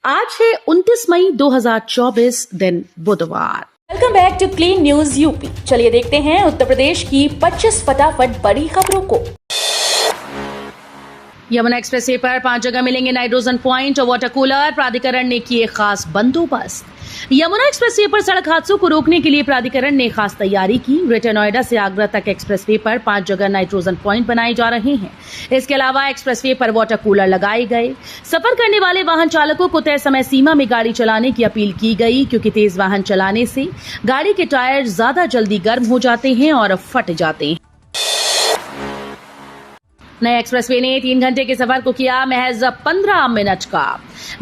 आज है 29 मई 2024 दिन बुधवार। Welcome back to clean news UP. चलिए देखते हैं उत्तर प्रदेश की 25 फटाफट बड़ी खबरों को। यमुना एक्सप्रेसवे पर 5 जगह मिलेंगे नाइट्रोजन पॉइंट और वाटर कूलर। प्राधिकरण ने किए खास बंदोबस्त। यमुना एक्सप्रेसवे पर सड़क हादसों को रोकने के लिए प्राधिकरण ने खास तैयारी की। ग्रेटर नोएडा से आगरा तक एक्सप्रेसवे पर 5 जगह नाइट्रोजन पॉइंट बनाए जा रहे हैं। इसके अलावा एक्सप्रेसवे पर वाटर कूलर लगाए गए। सफर करने वाले वाहन चालकों को तय समय सीमा में गाड़ी चलाने की अपील की गई, क्योंकि तेज वाहन चलाने से गाड़ी के टायर ज्यादा जल्दी गर्म हो जाते हैं और फट जाते हैं। नए एक्सप्रेसवे ने 3 घंटे के सफर को किया महज 15 मिनट का।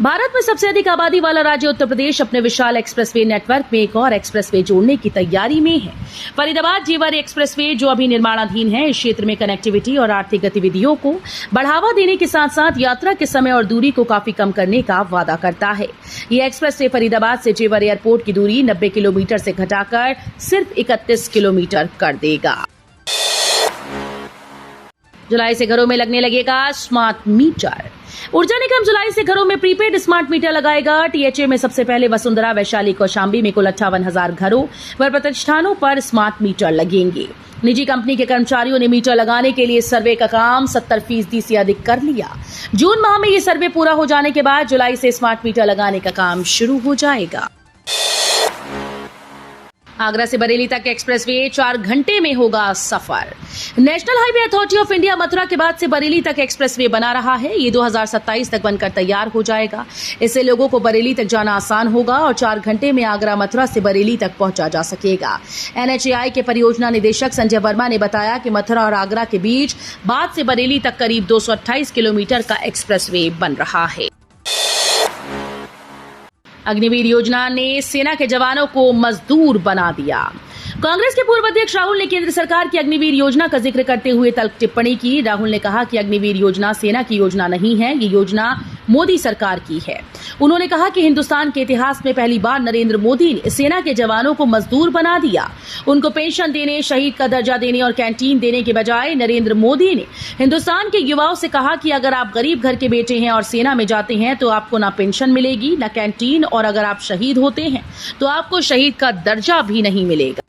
भारत में सबसे अधिक आबादी वाला राज्य उत्तर प्रदेश अपने विशाल एक्सप्रेसवे नेटवर्क में एक और एक्सप्रेसवे जोड़ने की तैयारी में है। फरीदाबाद जेवर एक्सप्रेसवे जो अभी निर्माणाधीन है, इस क्षेत्र में कनेक्टिविटी और आर्थिक गतिविधियों को बढ़ावा देने के साथ साथ यात्रा के समय और दूरी को काफी कम करने का वादा करता है। ये एक्सप्रेसवे फरीदाबाद से जेवर एयरपोर्ट की दूरी 90 किलोमीटर से घटाकर सिर्फ 31 किलोमीटर कर देगा। जुलाई से घरों में लगने लगेगा स्मार्ट मीटर। ऊर्जा निगम जुलाई से घरों में प्रीपेड स्मार्ट मीटर लगाएगा। टीएचए में सबसे पहले वसुंधरा, वैशाली, कौशाम्बी में कुल 58,000 घरों व प्रतिष्ठानों पर स्मार्ट मीटर लगेंगे। निजी कंपनी के कर्मचारियों ने मीटर लगाने के लिए सर्वे का काम 70% से अधिक कर लिया। जून माह में ये सर्वे पूरा हो जाने के बाद जुलाई से स्मार्ट मीटर लगाने का काम शुरू हो जाएगा। आगरा से बरेली तक एक्सप्रेसवे 4 घंटे में होगा सफर। National Highway Authority of India Mathura के बाद से बरेली तक एक्सप्रेसवे बना रहा है। ये 2027 तक बनकर तैयार हो जाएगा। इससे लोगों को बरेली तक जाना आसान होगा और 4 घंटे में आगरा मथुरा से बरेली तक पहुंचा जा सकेगा। NHAI के परियोजना निदेशक संजय वर्मा ने बताया कि मथुरा और आगरा के बीच बाद से बरेली तक करीब 228 किलोमीटर का एक्सप्रेसवे बन रहा है। अग्निवीर योजना ने सेना के जवानों को मजदूर बना दिया। कांग्रेस के पूर्व अध्यक्ष राहुल ने केंद्र सरकार की अग्निवीर योजना का जिक्र करते हुए तल्ख टिप्पणी की। राहुल ने कहा कि अग्निवीर योजना सेना की योजना नहीं है, ये योजना मोदी सरकार की है। उन्होंने कहा कि हिंदुस्तान के इतिहास में पहली बार नरेंद्र मोदी ने सेना के जवानों को मजदूर बना दिया। उनको पेंशन देने, शहीद का दर्जा देने और कैंटीन देने के बजाय नरेंद्र मोदी ने हिंदुस्तान के युवाओं से कहा कि अगर आप गरीब घर के बेटे हैं और सेना में जाते हैं तो आपको ना पेंशन मिलेगी, ना कैंटीन, और अगर आप शहीद होते हैं तो आपको शहीद का दर्जा भी नहीं मिलेगा।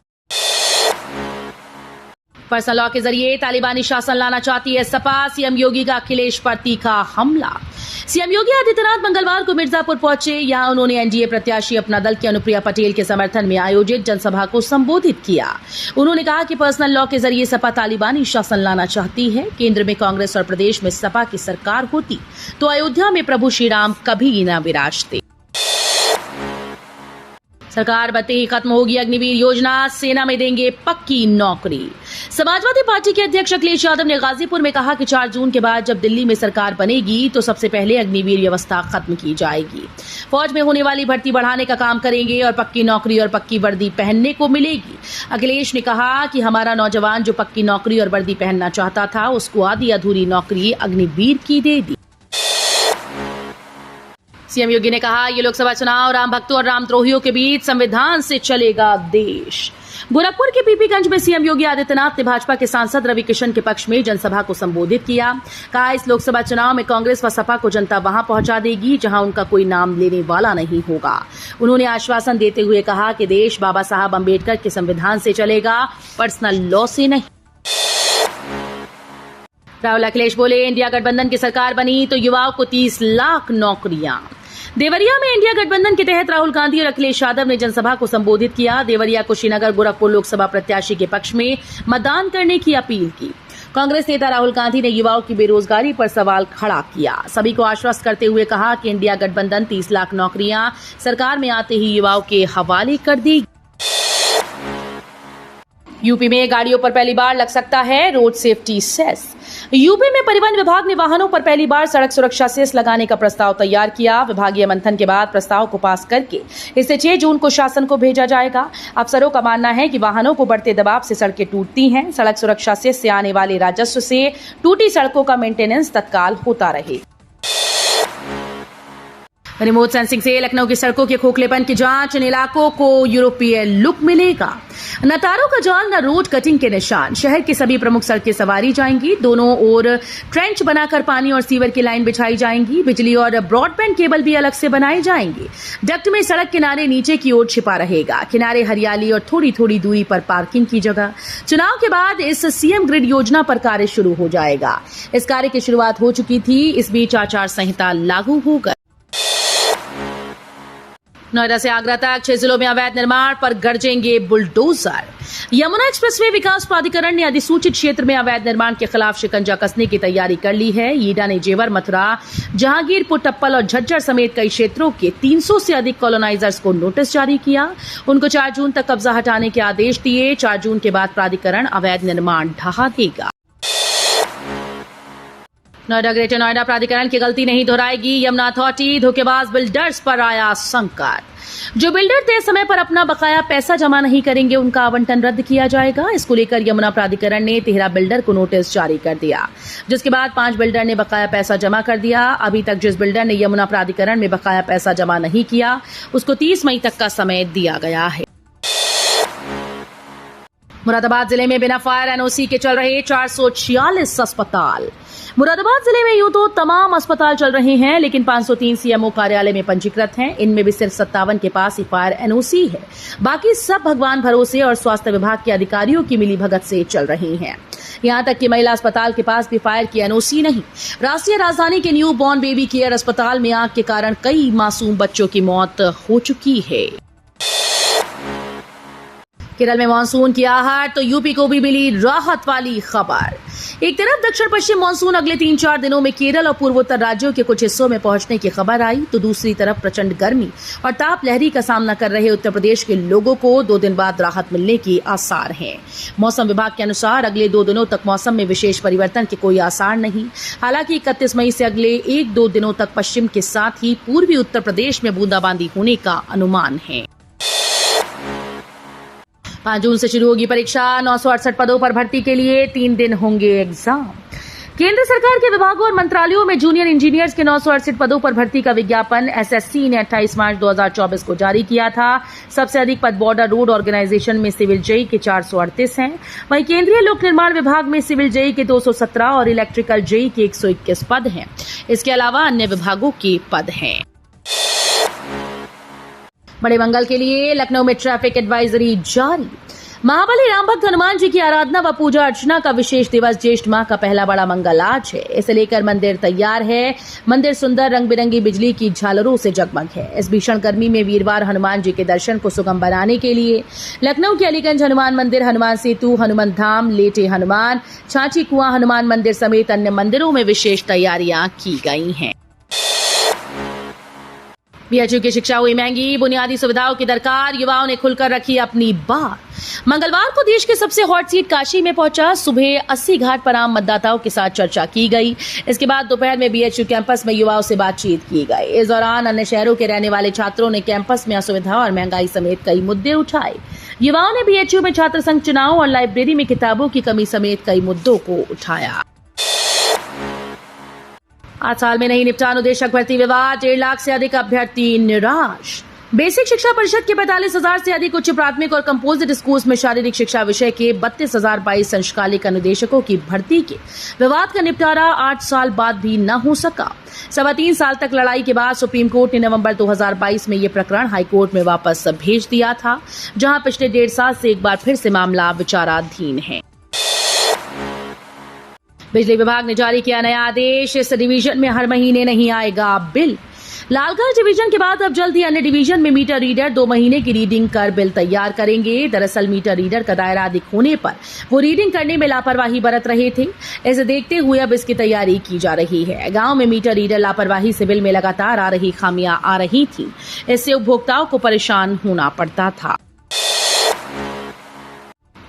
पर्सनल लॉ के जरिए तालिबानी शासन लाना चाहती है सपा। सीएम योगी का अखिलेश पर तीखा हमला। सीएम योगी आदित्यनाथ मंगलवार को मिर्जापुर पहुंचे। यहां उन्होंने एनडीए प्रत्याशी अपना दल की अनुप्रिया पटेल के समर्थन में आयोजित जनसभा को संबोधित किया। उन्होंने कहा कि पर्सनल लॉ के जरिए सपा तालिबानी शासन लाना चाहती है। केंद्र में कांग्रेस और प्रदेश में सपा की सरकार होती तो अयोध्या में प्रभु श्री राम कभी न विराजते। सरकार बनते ही खत्म होगी अग्निवीर योजना, सेना में देंगे पक्की नौकरी। समाजवादी पार्टी के अध्यक्ष अखिलेश यादव ने गाजीपुर में कहा कि 4 जून के बाद जब दिल्ली में सरकार बनेगी तो सबसे पहले अग्निवीर व्यवस्था खत्म की जाएगी। फौज में होने वाली भर्ती बढ़ाने का काम करेंगे और पक्की नौकरी और पक्की वर्दी पहनने को मिलेगी। अखिलेश ने कहा कि हमारा नौजवान जो पक्की नौकरी और वर्दी पहनना चाहता था उसको आधी अधूरी नौकरी अग्निवीर की दे दी। सीएम योगी ने कहा ये लोकसभा चुनाव राम भक्तों और रामद्रोहियों के बीच संविधान से चलेगा देश। गोरखपुर के पीपीगंज में सीएम योगी आदित्यनाथ ने भाजपा के सांसद रवि किशन के पक्ष में जनसभा को संबोधित किया। कहा इस लोकसभा चुनाव में कांग्रेस व सपा को जनता वहां पहुंचा देगी जहां उनका कोई नाम लेने वाला नहीं होगा। उन्होंने आश्वासन देते हुए कहा कि देश बाबा साहब अम्बेडकर के संविधान से चलेगा, पर्सनल लॉ से नहीं। राहुल अखिलेश बोले इंडिया गठबंधन की सरकार बनी तो युवाओं को 30 लाख नौकरियां। देवरिया में इंडिया गठबंधन के तहत राहुल गांधी और अखिलेश यादव ने जनसभा को संबोधित किया। देवरिया, कुशीनगर, गोरखपुर लोकसभा प्रत्याशी के पक्ष में मतदान करने की अपील की। कांग्रेस नेता राहुल गांधी ने युवाओं की बेरोजगारी पर सवाल खड़ा किया। सभी को आश्वस्त करते हुए कहा कि इंडिया गठबंधन 30 लाख नौकरियां सरकार में आते ही युवाओं के हवाले कर देगी। यूपी में गाड़ियों पर पहली बार लग सकता है रोड सेफ्टी सेस। यूपी में परिवहन विभाग ने वाहनों पर पहली बार सड़क सुरक्षा सेस लगाने का प्रस्ताव तैयार किया। विभागीय मंथन के बाद प्रस्ताव को पास करके इसे 6 जून को शासन को भेजा जाएगा। अफसरों का मानना है कि वाहनों को बढ़ते दबाव से सड़कें टूटती हैं। सड़क सुरक्षा सेस से आने वाले राजस्व से टूटी सड़कों का मेंटेनेंस तत्काल होता रहे। रिमोट सेंसिंग से लखनऊ की सड़कों के खोखलेपन की जांच, इन इलाकों को यूरोपीय लुक मिलेगा। न तारों का जाल, न रोड कटिंग के निशान। शहर की सभी प्रमुख सड़कें सवारी जाएंगी। दोनों ओर ट्रेंच बनाकर पानी और सीवर की लाइन बिछाई जाएंगी। बिजली और ब्रॉडबैंड केबल भी अलग से बनाई जाएंगी। डक्ट में सड़क किनारे नीचे की ओर छिपा रहेगा। किनारे हरियाली और थोड़ी थोड़ी दूरी पर पार्किंग की जगह। चुनाव के बाद इस सीएम ग्रिड योजना पर कार्य शुरू हो जाएगा। इस कार्य की शुरुआत हो चुकी थी। इस बीच आचार संहिता लागू हो गई। नोएडा से आगरा तक 6 जिलों में अवैध निर्माण पर गरजेंगे बुलडोजर। यमुना एक्सप्रेसवे विकास प्राधिकरण ने अधिसूचित क्षेत्र में अवैध निर्माण के खिलाफ शिकंजा कसने की तैयारी कर ली है। ईडा ने जेवर, मथुरा, जहांगीरपुर, टप्पल और झज्जर समेत कई क्षेत्रों के 300 से अधिक कॉलोनाइजर्स को नोटिस जारी किया। उनको 4 जून तक कब्जा हटाने के आदेश दिए। 4 जून के बाद प्राधिकरण अवैध निर्माण ढहा देगा। नोएडा ग्रेटर नोएडा प्राधिकरण की गलती नहीं दोहराएगी यमुना अथॉरिटी। धोखेबाज बिल्डर्स पर आया संकट। जो बिल्डर तय समय पर अपना बकाया पैसा जमा नहीं करेंगे, उनका आवंटन रद्द किया जाएगा। इसको लेकर यमुना प्राधिकरण ने 13 बिल्डर को नोटिस जारी कर दिया, जिसके बाद 5 बिल्डर ने बकाया पैसा जमा कर दिया। अभी तक जिस बिल्डर ने यमुना प्राधिकरण में बकाया पैसा जमा नहीं किया, उसको 30 मई तक का समय दिया गया है। मुरादाबाद जिले में बिना फायर एनओसी के चल रहे 446 अस्पताल। मुरादाबाद जिले में यूं तो तमाम अस्पताल चल रहे हैं, लेकिन 503 सीएमओ कार्यालय में पंजीकृत हैं। इनमें भी सिर्फ 57 के पास ही फायर एनओसी है। बाकी सब भगवान भरोसे और स्वास्थ्य विभाग के अधिकारियों की मिलीभगत से चल रही हैं। यहां तक कि महिला अस्पताल के पास भी फायर की एनओसी नहीं। राष्ट्रीय राजधानी के न्यू बॉर्न बेबी केयर अस्पताल में आग के कारण कई मासूम बच्चों की मौत हो चुकी है। केरल में मानसून की आहट, तो यूपी को भी मिली राहत वाली खबर। एक तरफ दक्षिण पश्चिम मानसून अगले 3-4 दिनों में केरल और पूर्वोत्तर राज्यों के कुछ हिस्सों में पहुंचने की खबर आई, तो दूसरी तरफ प्रचंड गर्मी और ताप लहरी का सामना कर रहे उत्तर प्रदेश के लोगों को 2 दिन बाद राहत मिलने के आसार हैं। मौसम विभाग के अनुसार अगले 2 दिनों तक मौसम में विशेष परिवर्तन के कोई आसार नहीं। हालांकि 31 मई से अगले 1-2 दिनों तक पश्चिम के साथ ही पूर्वी उत्तर प्रदेश में बूंदाबांदी होने का अनुमान है। 5 जून से शुरू होगी परीक्षा। 968 पदों पर भर्ती के लिए 3 दिन होंगे एग्जाम। केंद्र सरकार के विभागों और मंत्रालयों में जूनियर इंजीनियर्स के 968 पदों पर भर्ती का विज्ञापन एसएससी ने 28 मार्च 2024 को जारी किया था। सबसे अधिक पद बॉर्डर रोड ऑर्गेनाइजेशन में सिविल जेई के 438 हैं। वहीं केंद्रीय लोक निर्माण विभाग में सिविल जेई के 217 और इलेक्ट्रिकल जेई के 121 पद हैं। इसके अलावा अन्य विभागों के पद हैं। बड़े मंगल के लिए लखनऊ में ट्रैफिक एडवाइजरी जारी। महाबली राम भक्त हनुमान जी की आराधना व पूजा अर्चना का विशेष दिवस ज्येष्ठ माह का पहला बड़ा मंगल आज है। इसे लेकर मंदिर तैयार है। मंदिर सुंदर रंग बिरंगी बिजली की झालरों से जगमग है। इस भीषण गर्मी में वीरवार हनुमान जी के दर्शन को सुगम बनाने के लिए लखनऊ के अलीगंज हनुमान मंदिर, हनुमान सेतु, हनुमान धाम, लेटे हनुमान, छाछी कुआं हनुमान मंदिर समेत अन्य मंदिरों में विशेष तैयारियां की गई हैं। बीएचयू की शिक्षा हुई महंगी, बुनियादी सुविधाओं की दरकार, युवाओं ने खुलकर रखी अपनी बात। मंगलवार को देश के सबसे हॉट सीट काशी में पहुंचा। सुबह 80 घाट पर आम मतदाताओं के साथ चर्चा की गई। इसके बाद दोपहर में बीएचयू कैंपस में युवाओं से बातचीत की गई। इस दौरान अन्य शहरों के रहने वाले छात्रों ने कैंपस में असुविधा और महंगाई समेत कई मुद्दे उठाए। युवाओं ने बीएचयू में छात्र संघ चुनाव और लाइब्रेरी में किताबों की कमी समेत कई मुद्दों को उठाया। 8 साल में नहीं निपटा अनुदेशक भर्ती विवाद, 1.5 लाख से अधिक अभ्यर्थी निराश। बेसिक शिक्षा परिषद के 45,000 से अधिक उच्च प्राथमिक और कंपोजिट स्कूल्स में शारीरिक शिक्षा विषय के 32,022 संशकालिक अनुदेशकों की भर्ती के विवाद का निपटारा 8 साल बाद भी न हो सका। 3.25 साल तक लड़ाई के बाद सुप्रीम कोर्ट ने नवंबर 2022 में ये प्रकरण हाईकोर्ट में वापस भेज दिया था, जहां पिछले 1.5 साल से एक बार फिर से मामला विचाराधीन है। बिजली विभाग ने जारी किया नया आदेश। इस डिवीजन में हर महीने नहीं आएगा बिल। लालगंज डिवीजन के बाद अब जल्द ही अन्य डिवीजन में मीटर रीडर 2 महीने की रीडिंग कर बिल तैयार करेंगे। दरअसल मीटर रीडर का दायरा अधिक होने पर वो रीडिंग करने में लापरवाही बरत रहे थे। इसे देखते हुए अब इसकी तैयारी की जा रही है। गांव में मीटर रीडर लापरवाही से बिल में लगातार आ रही खामियां आ रही थी। इससे उपभोक्ताओं को परेशान होना पड़ता था।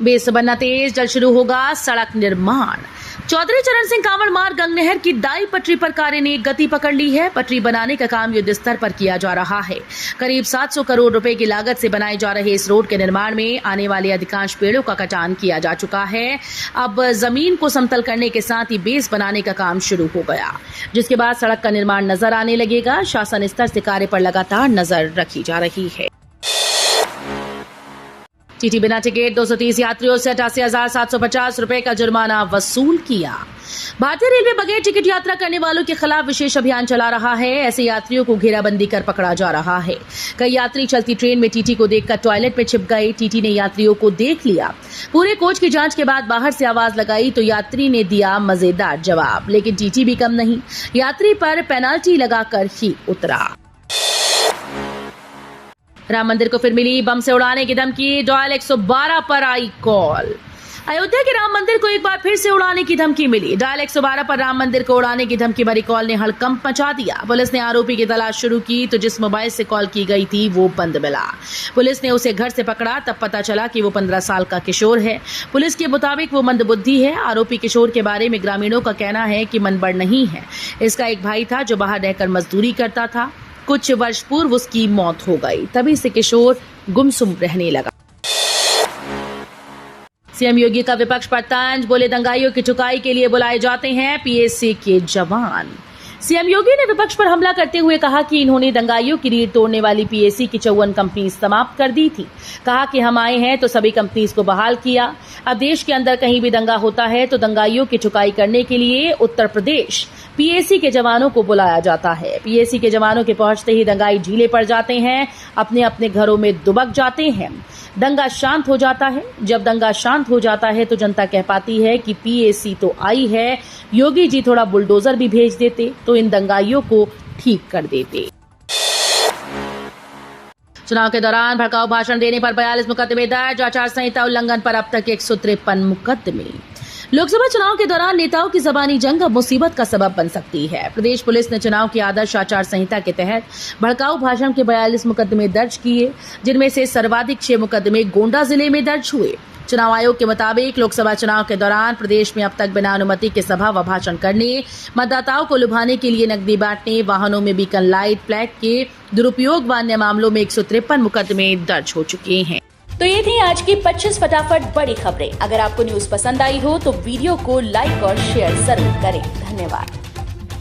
बेस बनना तेज, जल्द शुरू होगा सड़क निर्माण। चौधरी चरण सिंह कांवड़ मार्ग गंगनहर की दाई पटरी पर कार्य ने गति पकड़ ली है। पटरी बनाने का काम युद्ध स्तर पर किया जा रहा है। करीब 700 करोड़ रुपए की लागत से बनाए जा रहे इस रोड के निर्माण में आने वाले अधिकांश पेड़ों का कटान किया जा चुका है। अब जमीन को समतल करने के साथ ही बेस बनाने का काम शुरू हो गया, जिसके बाद सड़क का निर्माण नजर आने लगेगा। शासन स्तर से कार्य पर लगातार नजर रखी जा रही है। टीटी बिना टिकट 230 यात्रियों से 88,750 रुपए का जुर्माना वसूल किया। भारतीय रेलवे बगैर टिकट यात्रा करने वालों के खिलाफ विशेष अभियान चला रहा है। ऐसे यात्रियों को घेराबंदी कर पकड़ा जा रहा है। कई यात्री चलती ट्रेन में टीटी को देखकर टॉयलेट में छिप गए। टीटी ने यात्रियों को देख लिया। पूरे कोच की जांच के बाद बाहर से आवाज लगाई तो यात्री ने दिया मजेदार जवाब, लेकिन टीटी भी कम नहीं, यात्री पर पेनाल्टी लगाकर ही उतरा। राम मंदिर को फिर मिली बम से उड़ाने की धमकी। डायल 112 पर आई कॉल। अयोध्या के राम मंदिर को एक बार फिर से उड़ाने की धमकी मिली। डायल 112 पर राम मंदिर को उड़ाने की धमकी भरी कॉल ने हड़कंप मचा दिया। पुलिस ने आरोपी की तलाश शुरू की तो जिस मोबाइल से कॉल की गई थी वो बंद मिला। पुलिस ने उसे घर से पकड़ा, तब पता चला कि वो 15 साल का किशोर है। पुलिस के मुताबिक वो मंदबुद्धि है। आरोपी किशोर के बारे में ग्रामीणों का कहना है कि मनबड़ नहीं है। इसका एक भाई था जो बाहर रहकर मजदूरी करता था। कुछ वर्ष पूर्व उसकी मौत हो गई, तभी से किशोर गुमसुम रहने लगा। सीएम योगी का विपक्ष पर तंज, बोले दंगाइयों की ठुकाई के लिए बुलाए जाते हैं पीएसी के जवान। सीएम योगी ने विपक्ष पर हमला करते हुए कहा कि इन्होंने दंगाइयों की रीढ़ तोड़ने वाली पीएसी की 54 कंपनी समाप्त कर दी थी। कहा कि हम आए हैं तो सभी कंपनीज को बहाल किया। अब देश के अंदर कहीं भी दंगा होता है तो दंगाइयों की ठुकाई करने के लिए उत्तर प्रदेश पीएसी के जवानों को बुलाया जाता है। पीएसी के जवानों के पहुंचते ही दंगाई ढीले पड़ जाते हैं, अपने अपने घरों में दुबक जाते हैं। दंगा शांत हो जाता है। जब दंगा शांत हो जाता है तो जनता कह पाती है कि पीएसी तो आई है, योगी जी थोड़ा बुलडोजर भी भेज देते तो इन दंगाइयों को ठीक कर देते। चुनाव के दौरान भड़काऊ भाषण देने पर 42 मुकदमे दर्ज। आचार संहिता उल्लंघन पर अब तक 153 मुकदमे। लोकसभा चुनाव के दौरान नेताओं की जबानी जंग अब मुसीबत का सबब बन सकती है। प्रदेश पुलिस ने चुनाव की आदर्श आचार संहिता के तहत भड़काऊ भाषण के 42 मुकदमे दर्ज किए, जिनमें से सर्वाधिक 6 मुकदमे गोंडा जिले में दर्ज हुए। चुनाव आयोग के मुताबिक लोकसभा चुनाव के दौरान प्रदेश में अब तक बिना अनुमति के सभा व भाषण करने, मतदाताओं को लुभाने के लिए नकदी बांटने, वाहनों में बीकन लाइट फ्लैग के दुरुपयोग व अन्य मामलों में 153 मुकदमे दर्ज हो चुके हैं। तो ये थी आज की 25 फटाफट बड़ी खबरें। अगर आपको न्यूज पसंद आई हो तो वीडियो को लाइक और शेयर जरूर करें। धन्यवाद।